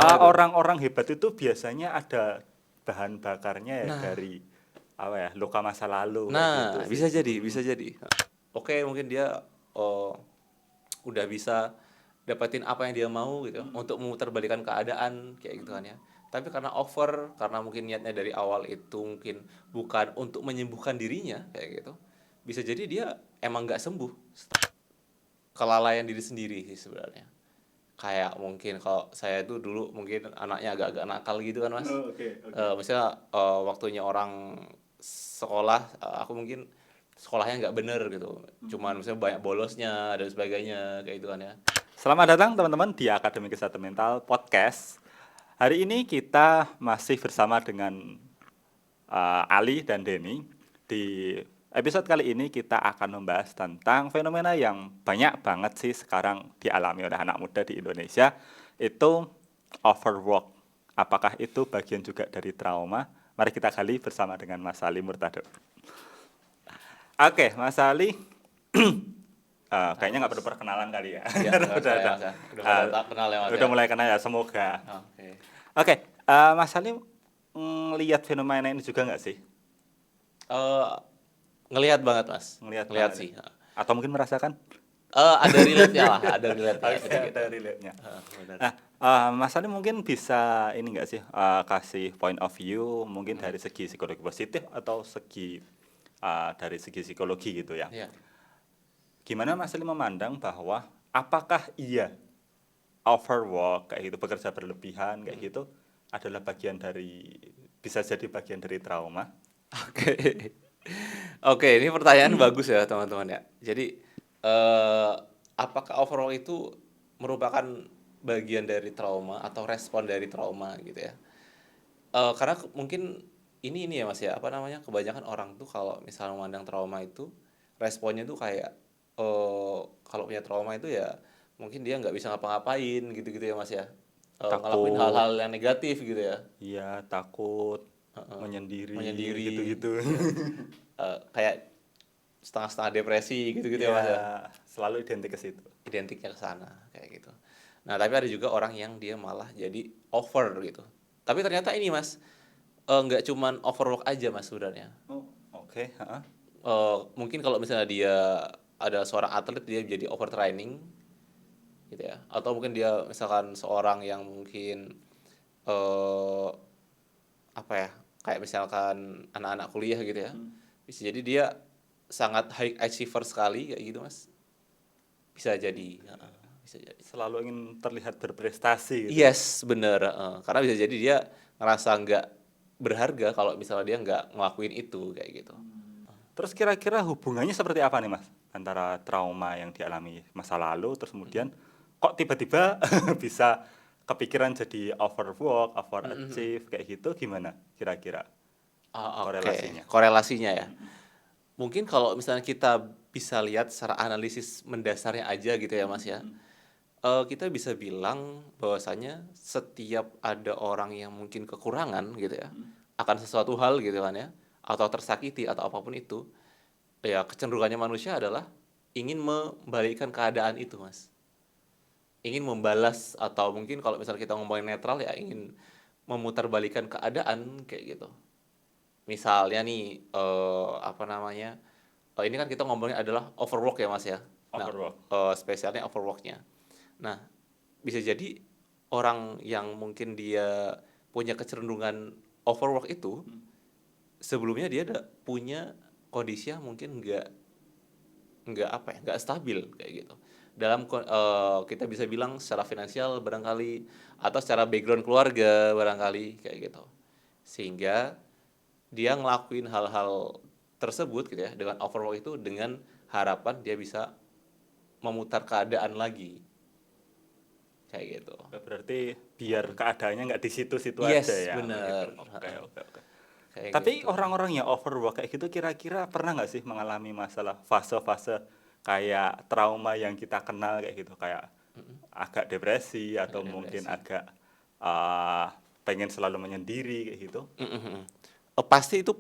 Gimana tuh? Orang-orang hebat itu biasanya ada bahan bakarnya ya Nah, dari apa ya, luka masa lalu kayak gitu nah, sih. bisa jadi, bisa jadi. Oke, mungkin dia oh, udah bisa dapetin apa yang dia mau gitu untuk memutarbalikkan keadaan kayak gitu kan ya. Tapi karena over, karena mungkin niatnya dari awal itu mungkin bukan untuk menyembuhkan dirinya kayak gitu. Bisa jadi dia emang nggak sembuh. Kelalaian diri sendiri sih sebenarnya. Kayak mungkin kalau saya itu dulu mungkin anaknya agak-agak nakal gitu kan mas. Oh, oke, oke. Misalnya waktunya orang sekolah, aku mungkin sekolahnya nggak bener gitu, cuman misalnya banyak bolosnya dan sebagainya kayak gitu kan ya. Selamat datang teman-teman di Akademi Kesehatan Mental Podcast. Hari ini kita masih bersama dengan Ali dan Denny. Di episode kali ini kita akan membahas tentang fenomena yang banyak banget sih sekarang dialami oleh anak muda di Indonesia, itu overwork. Apakah itu bagian juga dari trauma? Mari kita gali bersama dengan Mas Ali Murtado. Oke, Mas Ali, Halo kayaknya nggak mas. perlu perkenalan kali ya. Ya nggak udah, usah ya udah, mas ya, udah pada uh, kenal ya mas udah ya. mulai kenal ya, semoga. Oke. Oke, Mas Ali lihat fenomena ini juga nggak sih? Eh, Ngelihat banget mas, Ngelihat ngelihat banget ya? sih. Atau mungkin merasakan? Ada relate-nya lah, ada relate-nya Oke, sedikit ada ya. relate-nya. Benar. Nah, Mas Ali mungkin bisa ini nggak sih, kasih point of view mungkin Hmm, dari segi psikologi positif atau segi dari segi psikologi gitu ya. ya. Gimana Mas Ali memandang bahwa apakah iya overwork kayak gitu, bekerja berlebihan kayak Hmm. gitu adalah bagian dari, bisa jadi bagian dari trauma? Oke. Oke, ini pertanyaan bagus ya teman-teman ya. Jadi eh apakah overall itu merupakan bagian dari trauma atau respon dari trauma gitu ya? Karena mungkin ini ya mas ya, apa namanya, kebanyakan orang tuh kalau misalnya memandang trauma itu responnya tuh kayak kalau punya trauma itu ya mungkin dia nggak bisa ngapa-ngapain gitu-gitu ya mas ya. Ngelakuin Takut, hal-hal yang negatif gitu ya. iya takut, Heeh. menyendiri Menyendiri gitu-gitu. ya. Kayak setengah-setengah depresi gitu-gitu ya Iya, mas ya. selalu identik ke situ. Identiknya ke sana kayak gitu. Nah tapi ada juga orang yang dia malah jadi over gitu. Tapi ternyata ini mas, nggak cuman overwork aja mas sebenarnya. Oh, oke, heeh. Mungkin kalau misalnya dia ada seorang atlet dia jadi overtraining gitu ya, atau mungkin dia misalkan seorang yang mungkin eh apa ya, kayak misalkan anak-anak kuliah gitu ya, bisa jadi dia sangat high achiever sekali kayak gitu mas, bisa jadi bisa jadi. Selalu ingin terlihat berprestasi gitu ya. Yes bener, karena bisa jadi dia ngerasa nggak berharga kalau misalnya dia nggak ngelakuin itu kayak gitu. Terus kira-kira hubungannya seperti apa nih Mas? Antara trauma yang dialami masa lalu, terus kemudian kok tiba-tiba bisa kepikiran jadi overwork, overachieve kayak gitu, gimana kira-kira Oke, korelasinya? korelasinya ya. Mungkin kalau misalnya kita bisa lihat secara analisis mendasarnya aja gitu ya Mas ya. Kita bisa bilang bahwasanya setiap ada orang yang mungkin kekurangan gitu ya, akan sesuatu hal gitu kan ya, atau tersakiti atau apapun itu, ya kecenderungannya manusia adalah ingin membalikkan keadaan itu Mas. Ingin membalas atau mungkin kalau misalnya kita ngomongin netral ya ingin memutarbalikkan keadaan kayak gitu. Misalnya nih, apa namanya, ini kan kita ngomongin adalah overwork ya Mas ya. Nah, Overwork. spesialnya overworknya. Nah, bisa jadi orang yang mungkin dia punya kecenderungan overwork itu sebelumnya dia ada punya kondisi yang mungkin nggak apa ya, nggak stabil kayak gitu. Dalam kita bisa bilang secara finansial barangkali atau secara background keluarga barangkali kayak gitu. Sehingga dia ngelakuin hal-hal tersebut gitu ya dengan overwork itu dengan harapan dia bisa memutar keadaan lagi kayak gitu. Berarti biar keadaannya nggak di situ-situ aja Yes, ya, begitu. bener. Oke, oke, oke. Kayak Tapi gitu. orang-orang yang overwork kayak gitu kira-kira pernah nggak sih mengalami masalah fase-fase kayak trauma yang kita kenal kayak gitu, kayak agak depresi atau Agak mungkin depresi. agak uh, pengen selalu menyendiri kayak gitu? Mhm. Pasti itu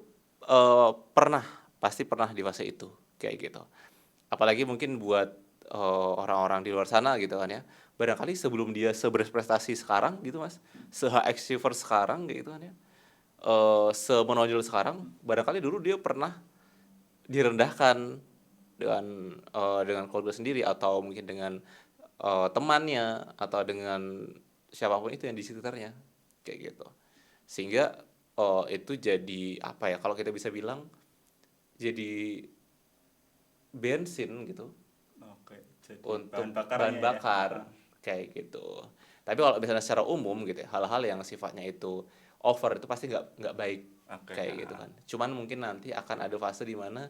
pasti pernah di fase itu kayak gitu. Apalagi mungkin buat orang-orang di luar sana gitu kan ya. barangkali sebelum dia seberprestasi sekarang gitu Mas, se-high achiever sekarang kayak gitu kan ya, semenonjol sekarang, barangkali dulu dia pernah direndahkan dengan keluarga sendiri atau mungkin dengan, temannya atau dengan siapapun itu yang di sekitarnya, kayak gitu. Sehingga, itu jadi apa ya, kalau kita bisa bilang jadi bensin gitu Oke, jadi bahan untuk bakarnya bahan ya. bakar, kayak gitu. Tapi kalau misalnya secara umum gitu ya, hal-hal yang sifatnya itu over itu pasti nggak baik, Oke, kayak gitu kan. Cuman mungkin nanti akan ada fase di mana,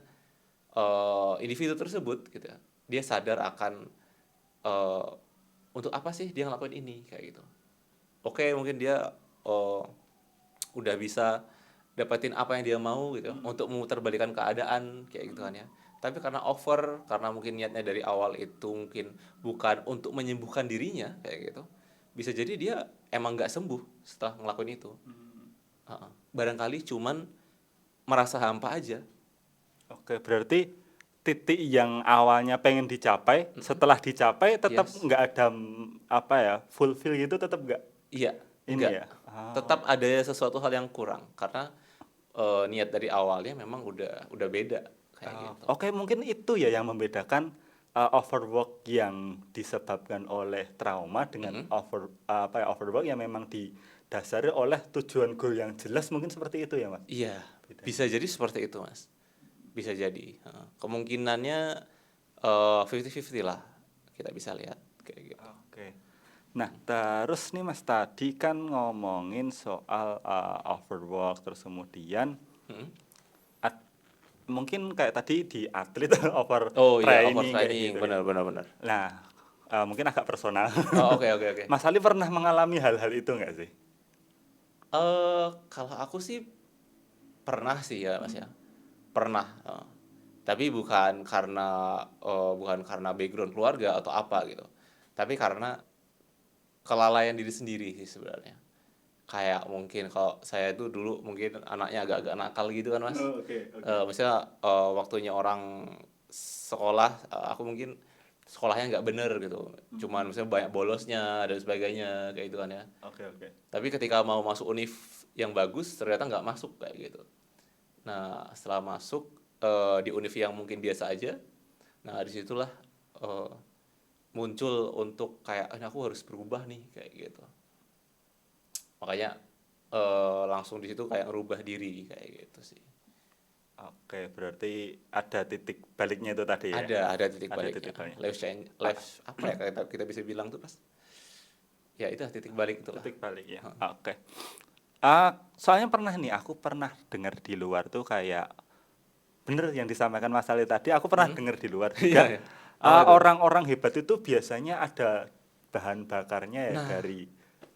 individu tersebut gitu ya, dia sadar akan, eee, untuk apa sih dia ngelakuin ini, kayak gitu. Oke, mungkin dia, udah bisa dapetin apa yang dia mau gitu ya, untuk memutarbalikkan keadaan kayak gitu kan ya. Tapi karena over, karena mungkin niatnya dari awal itu mungkin bukan untuk menyembuhkan dirinya kayak gitu, bisa jadi dia emang nggak sembuh setelah ngelakuin itu. Heeh. Barangkali cuman merasa hampa aja. Oke, berarti titik yang awalnya pengen dicapai, Mhm. setelah dicapai tetap Yes. nggak ada apa ya, fulfill gitu tetap nggak Iya, ini enggak. ya? Oh, Tetap ada sesuatu hal yang kurang karena, niat dari awalnya memang udah beda kayak oh, gitu. oke mungkin itu ya yang membedakan overwork yang disebabkan oleh trauma dengan Mhm. apa ya, overwork yang memang didasari oleh tujuan goal yang jelas mungkin seperti itu ya, Mas? Iya, Bedanya. bisa jadi seperti itu, Mas. Bisa jadi, heeh. Kemungkinannya, 50-50 lah, kita bisa lihat, kayak gitu. Oke. Nah, terus nih Mas tadi kan ngomongin soal overwork terus kemudian Mhm. at- mungkin kayak tadi di atlet Oh iya, overtraining kayak overtraining, gitu ya. benar benar benar. Nah, mungkin agak personal. Oh, oke oke oke. Mas Ali pernah mengalami hal-hal itu nggak sih? Kalau aku sih pernah sih ya, Mas, ya, pernah, heeh. Tapi bukan karena background keluarga atau apa gitu, tapi karena kelalaian diri sendiri sih sebenarnya. Kayak mungkin kalau saya itu dulu mungkin anaknya agak-agak nakal gitu kan, Mas. Oh, oke, oke. Misalnya, waktunya orang sekolah, aku mungkin sekolahnya nggak bener gitu, cuman misalnya banyak bolosnya dan sebagainya, kayak gitu kan ya. Oke, oke. Tapi ketika mau masuk univ yang bagus, ternyata nggak masuk, kayak gitu. Nah, setelah masuk, di univ yang mungkin biasa aja, nah disitulah situlah, muncul untuk kayak, "Ini aku harus berubah nih," kayak gitu. Makanya, langsung di situ kayak ngerubah diri, kayak gitu sih. Oke, berarti ada titik baliknya itu tadi ya? Ada titik Ada baliknya, titik baliknya. life change, life apa ya kita bisa bilang tuh, Mas? Ya itu titik balik itulah. Titik balik ya. Heeh. Oke. Soalnya pernah nih, aku pernah dengar di luar tuh kayak bener yang disampaikan Mas Ali tadi, aku pernah Mhm. dengar di luar Iya juga iya. Apa itu? orang-orang hebat itu biasanya ada bahan bakarnya ya Nah dari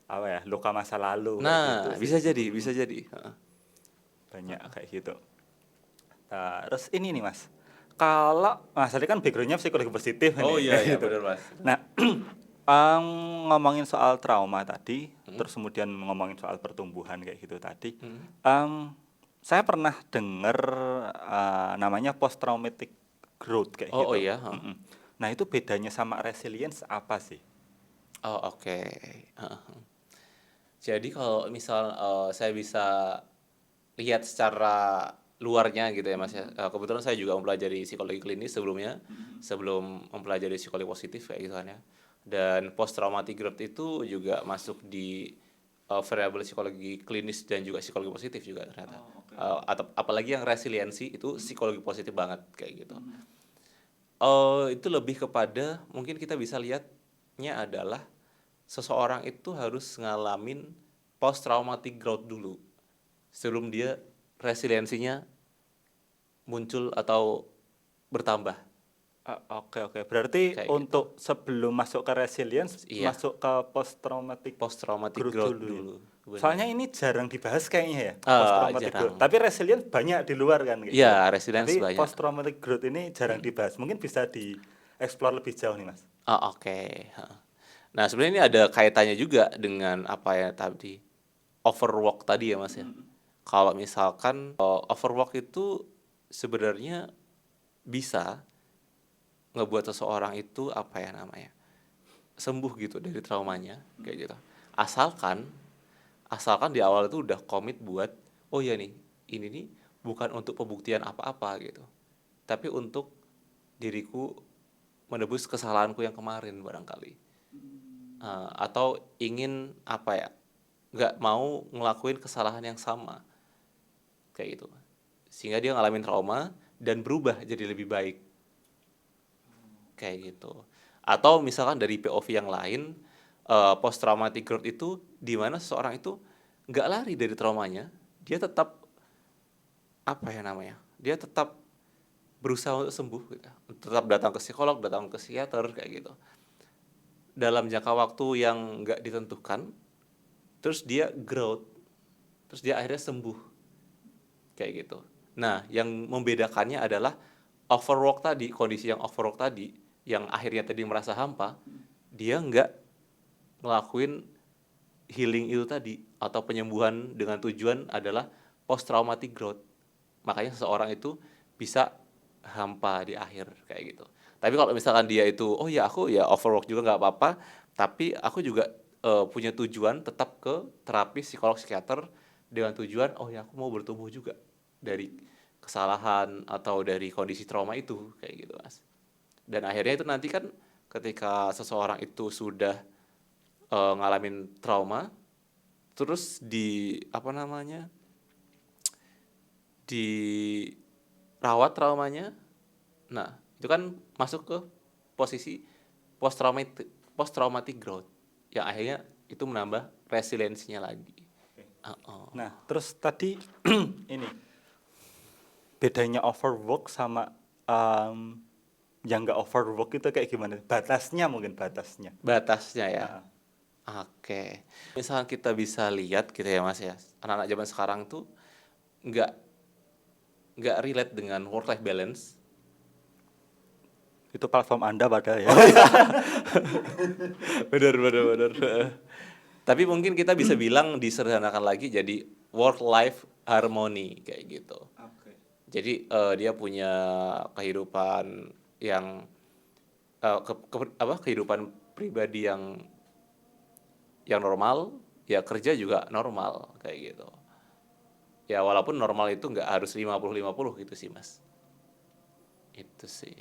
apa ya, luka masa lalu kayak gitu nah, sih. bisa jadi, heeh. Banyak kayak gitu. Terus ini nih Mas, kalau Mas Ali kan backgroundnya psikologi positif Oh nih iya kayak iya, gitu. bener, Mas. Nah, em, ngomongin soal trauma tadi, Mhm terus kemudian ngomongin soal pertumbuhan kayak gitu tadi, mhm. saya pernah dengar namanya post traumatic growth kayak Oh gitu. iya, heeh. Mm-mm. Nah itu bedanya sama resilience apa sih? Oh oke, heeh. Jadi kalau misal, saya bisa lihat secara luarnya gitu ya, Mas, ya, kebetulan saya juga mempelajari psikologi klinis sebelumnya, sebelum mempelajari psikologi positif kayak gitu kan ya. Dan post traumatic growth itu juga masuk di, variabel psikologi klinis dan juga psikologi positif juga ternyata. Oh, oke. Atau apalagi yang resiliensi itu psikologi positif banget kayak gitu. Mm. Itu lebih kepada mungkin kita bisa lihatnya adalah seseorang itu harus ngalamin post traumatic growth dulu sebelum dia resiliensinya muncul atau bertambah, Oke, oke. Berarti kayak gitu. untuk sebelum masuk ke resilience, Iya, masuk ke post traumatic post traumatic growth growth dulu ya. dulu, bener. Soalnya ini jarang dibahas kayaknya ya, post traumatic growth. Jarang. Tapi resilience banyak di luar kan kayak Iya, gitu. resilience Tapi banyak. post traumatic growth ini jarang Mhm. dibahas. Mungkin bisa dieksplor lebih jauh nih, Mas. Oh, oke, heeh. Nah, sebenarnya ini ada kaitannya juga dengan apa ya tadi, overwork tadi ya, Mas, ya. Kalau misalkan, overwork itu sebenarnya bisa ngebuat seseorang itu, apa ya namanya, sembuh gitu dari traumanya kayak gitu. Asalkan asalkan di awal itu udah komit buat, oh ya nih, ini nih bukan untuk pembuktian apa-apa gitu, tapi untuk diriku menebus kesalahanku yang kemarin barangkali. Atau ingin apa ya, nggak mau ngelakuin kesalahan yang sama kayak gitu, sehingga dia ngalamin trauma dan berubah jadi lebih baik kayak gitu. Atau misalkan dari POV yang lain, post traumatic growth itu di mana seseorang itu nggak lari dari traumanya, dia tetap apa ya namanya, dia tetap berusaha untuk sembuh gitu, tetap datang ke psikolog, datang ke psikiater kayak gitu dalam jangka waktu yang nggak ditentukan, terus dia growth, terus dia akhirnya sembuh kayak gitu. Nah, yang membedakannya adalah overwork tadi, kondisi yang overwork tadi, yang akhirnya tadi merasa hampa, dia nggak ngelakuin healing itu tadi, atau penyembuhan dengan tujuan adalah post traumatic growth. Makanya seseorang itu bisa hampa di akhir kayak gitu. Tapi kalau misalkan dia itu, oh ya aku ya overwork juga nggak apa-apa, tapi aku juga punya tujuan tetap ke terapis psikolog psikiater dengan tujuan, oh ya aku mau bertumbuh juga dari kesalahan atau dari kondisi trauma itu kayak gitu mas. Dan akhirnya itu nanti kan ketika seseorang itu sudah ngalamin trauma, terus di apa namanya, dirawat traumanya, nah itu kan masuk ke posisi post traumatic growth yang akhirnya itu menambah resiliensinya lagi. Nah, terus tadi ini bedanya overwork sama yang nggak overwork itu kayak gimana? Batasnya mungkin batasnya. Batasnya ya. Nah, Oke. Misalnya kita bisa lihat gitu ya mas ya, anak-anak zaman sekarang tuh nggak nggak relate dengan work life balance. itu platform Anda padahal ya. Bener bener bener. Tapi mungkin kita bisa bilang disederhanakan lagi jadi work life harmony kayak gitu. Jadi dia punya kehidupan yang kehidupan pribadi yang normal, ya kerja juga normal kayak gitu. Ya walaupun normal itu nggak harus 50-50 gitu sih mas. Itu sih.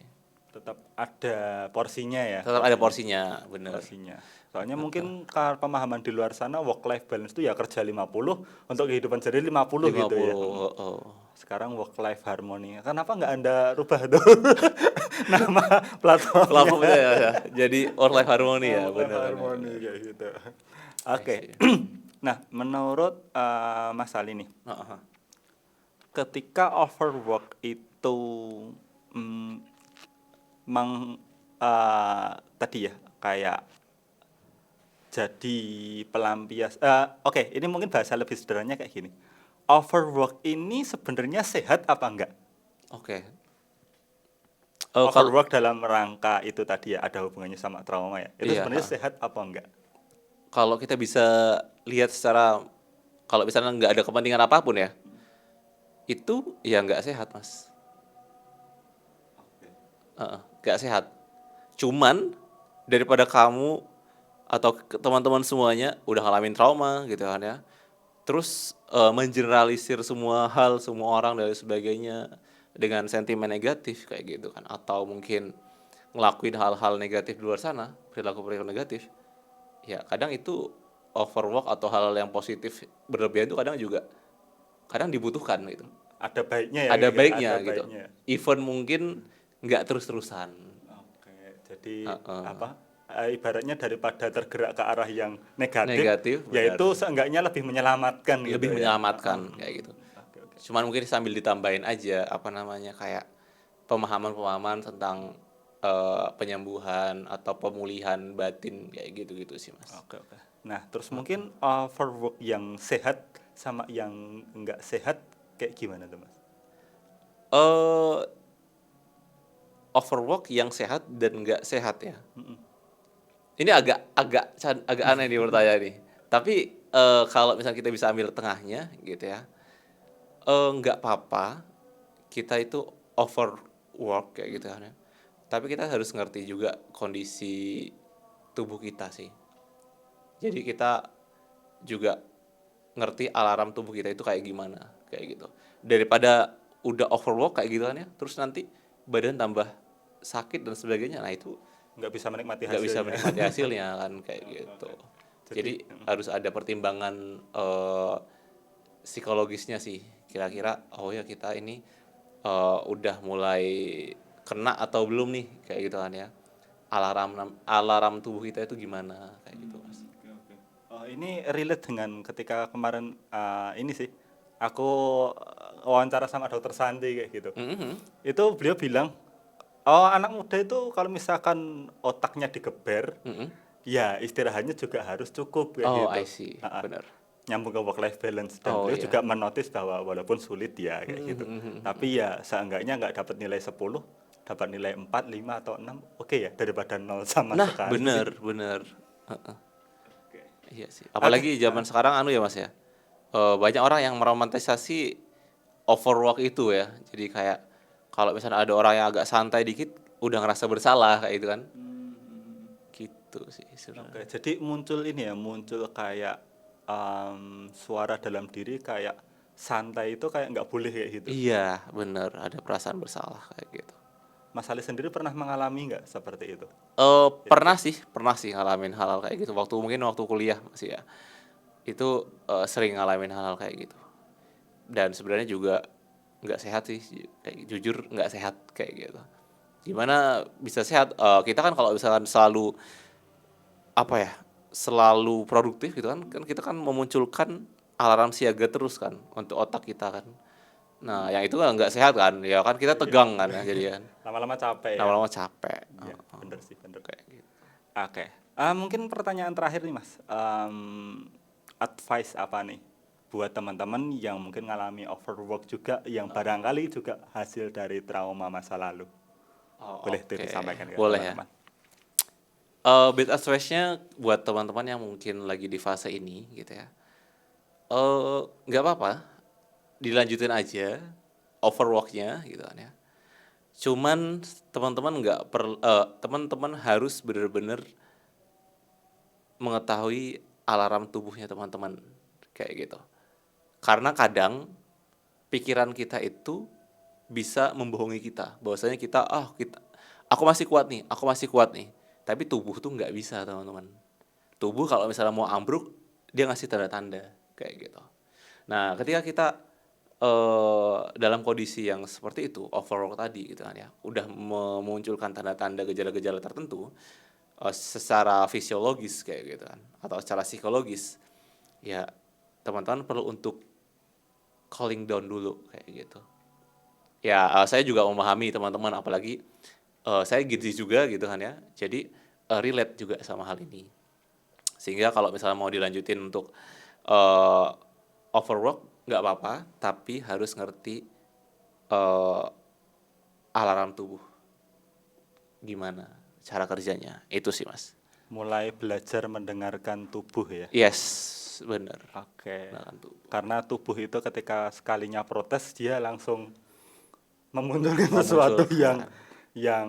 Tetap ada porsinya ya. Tetap ada porsinya, bener. Porsinya. Soalnya mungkin pemahaman di luar sana work life balance itu ya kerja 50 untuk kehidupan sehari 50 gitu ya. 50, oh. Sekarang work life harmony. Kenapa nggak Anda rubah tuh nama platformnya? Platformnya ya. Jadi work life harmony ya, Work life bener. harmony kayak gitu. Oke. I see. Nah, menurut Mas Ali nih, Heeh. ketika overwork itu tadi ya kayak jadi pelampias. Oke, ini mungkin bahasa lebih sederhananya kayak gini. Overwork ini sebenarnya sehat apa enggak? Oke. Kalau Overwork dalam rangka itu tadi ya ada hubungannya sama trauma ya. Itu iya, sebenarnya sehat apa enggak? kalau kita bisa lihat secara, kalau misalnya nggak ada kepentingan apapun ya, itu ya nggak sehat mas. Nggak sehat. Cuman daripada kamu atau teman-teman semuanya udah ngalamin trauma gitu kan ya, terus mengeneralisir semua hal, semua orang dan sebagainya dengan sentimen negatif kayak gitu kan, atau mungkin ngelakuin hal-hal negatif di luar sana, perilaku-perilaku negatif, ya kadang itu overwork atau hal yang positif berlebihan itu kadang dibutuhkan gitu. Ada baiknya ya. Ada baiknya Ada gitu. baiknya. Even mungkin nggak terus-terusan. Oke, jadi ibaratnya daripada tergerak ke arah yang negatif, Negatif, yaitu benar. seenggaknya lebih menyelamatkan gitu Lebih ya. menyelamatkan kayak gitu. Oke. Cuman mungkin sambil ditambahin aja apa namanya kayak pemahaman-pemahaman tentang penyembuhan atau pemulihan batin kayak gitu-gitu sih mas. Oke. Nah, terus mungkin overwork yang sehat sama yang enggak sehat kayak gimana tuh, Mas? eh Overwork yang sehat dan nggak sehat ya. Ini agak aneh nih pertanyaan nih. Tapi kalau misalnya kita bisa ambil tengahnya gitu ya, nggak apa-apa kita itu overwork kayak gitu kan ya. Tapi kita harus ngerti juga kondisi tubuh kita sih. Jadi kita juga ngerti alarm tubuh kita itu kayak gimana, kayak gitu. Daripada udah overwork kayak gitu kan ya, terus nanti badan tambah sakit dan sebagainya. Nah, itu Nggak bisa menikmati nggak bisa hasilnya. menikmati hasilnya kan kayak gitu. Jadi harus ada pertimbangan psikologisnya sih. Kira-kira oh ya kita ini udah mulai kena atau belum nih kayak gitu kan ya. Alarm tubuh kita itu gimana kayak gitu Mas. Oke. Oh, ini relate dengan ketika kemarin ini sih aku wawancara sama dokter Sandi kayak gitu. Mhm. Itu beliau bilang, oh anak muda itu kalau misalkan otaknya digeber, Mhm. ya istirahatnya juga harus cukup kayak Oh, gitu. I see. Ah, ah. Benar. Nyambung ke work life balance dan Oh beliau iya. juga menotis bahwa walaupun sulit ya kayak Mhm, gitu. mhm, mhm, Tapi mhm. ya seenggaknya nggak dapat nilai 10, dapat nilai 4, 5 atau 6, oke ya daripada 0 sama Nah, sekali. bener, bener. Heeh. Oke. Iya sih. Oke, Apalagi zaman sekarang anu ya Mas ya. Banyak orang yang meromantisasi overwork itu ya. Jadi kayak kalau misalnya ada orang yang agak santai dikit udah ngerasa bersalah kayak gitu kan. Gitu sih Oke, sebenarnya. jadi muncul ini ya, muncul kayak suara dalam diri kayak santai itu kayak nggak boleh kayak gitu. Iya, bener. Ada perasaan bersalah kayak gitu. Mas Ali sendiri pernah mengalami nggak seperti itu? Pernah sih ngalamin hal-hal kayak gitu. Waktu kuliah masih ya. Itu sering ngalamin hal-hal kayak gitu. Dan sebenarnya juga nggak sehat sih, kayak jujur nggak sehat kayak gitu. Gimana bisa sehat? Kita kan kalau misalkan selalu apa ya, selalu produktif gitu kan, kan kita kan memunculkan alarm siaga terus kan untuk otak kita kan. Nah, yang itu kan nggak sehat kan, ya kan kita Iya, tegang kan ya jadi kan, lama-lama capek ya. lama-lama capek. Iya, bener sih, bener. Kayak gitu. Oke, mungkin pertanyaan terakhir nih Mas. Advice apa nih buat teman-teman yang mungkin ngalami overwork juga, yang barangkali juga hasil dari trauma masa lalu? Oh, Boleh tuh oke, disampaikan ke boleh ya. teman-teman. Bad advice-nya buat teman-teman yang mungkin lagi di fase ini gitu ya. Nggak apa-apa, dilanjutin aja overwork-nya gitu kan ya. Cuman teman-teman harus benar-benar mengetahui alarm tubuhnya teman-teman kayak gitu. Karena kadang pikiran kita itu bisa membohongi kita. Bahwasanya aku masih kuat nih, aku masih kuat nih. Tapi tubuh tuh nggak bisa teman-teman. Tubuh kalau misalnya mau ambruk, dia ngasih tanda-tanda kayak gitu. Nah, ketika kita dalam kondisi yang seperti itu, overwork tadi gitu kan ya, udah memunculkan tanda-tanda gejala-gejala tertentu secara fisiologis kayak gitu kan, atau secara psikologis, ya teman-teman perlu untuk calling down dulu kayak gitu. Ya, saya juga memahami teman-teman, apalagi saya gizi juga gitu kan ya, jadi relate juga sama hal ini. Sehingga kalau misalnya mau dilanjutin untuk uh, overwork nggak apa-apa, tapi harus ngerti uh, alarm tubuh gimana cara kerjanya. Itu sih Mas. Mulai belajar mendengarkan tubuh ya. Yes, bener. Oke. Alarm tubuh. Karena tubuh itu ketika sekalinya protes dia langsung memunculkan sesuatu Memunculkan. yang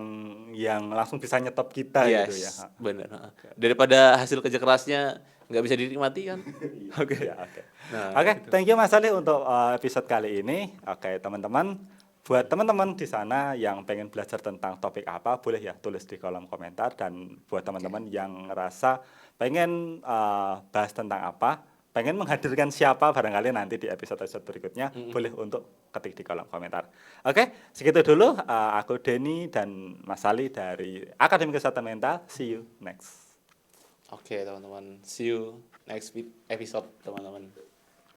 yang langsung bisa nyetop kita gitu ya. Yes, bener. Daripada hasil kerja kerasnya nggak bisa dinikmati kan. Oke. Ya, oke. Nah, Oke, itu. thank you Mas Ali untuk episode kali ini. Oke, teman-teman, buat teman-teman di sana yang pengen belajar tentang topik apa, boleh ya tulis di kolom komentar, dan buat teman-teman yang ngerasa pengen bahas tentang apa, pengen menghadirkan siapa barangkali nanti di episode-episode berikutnya, boleh untuk ketik di kolom komentar. Oke, segitu dulu. Aku Denny dan Mas Ali dari Akademi Kesehatan Mental. See you next. Oke, teman-teman. See you next episode, teman-teman.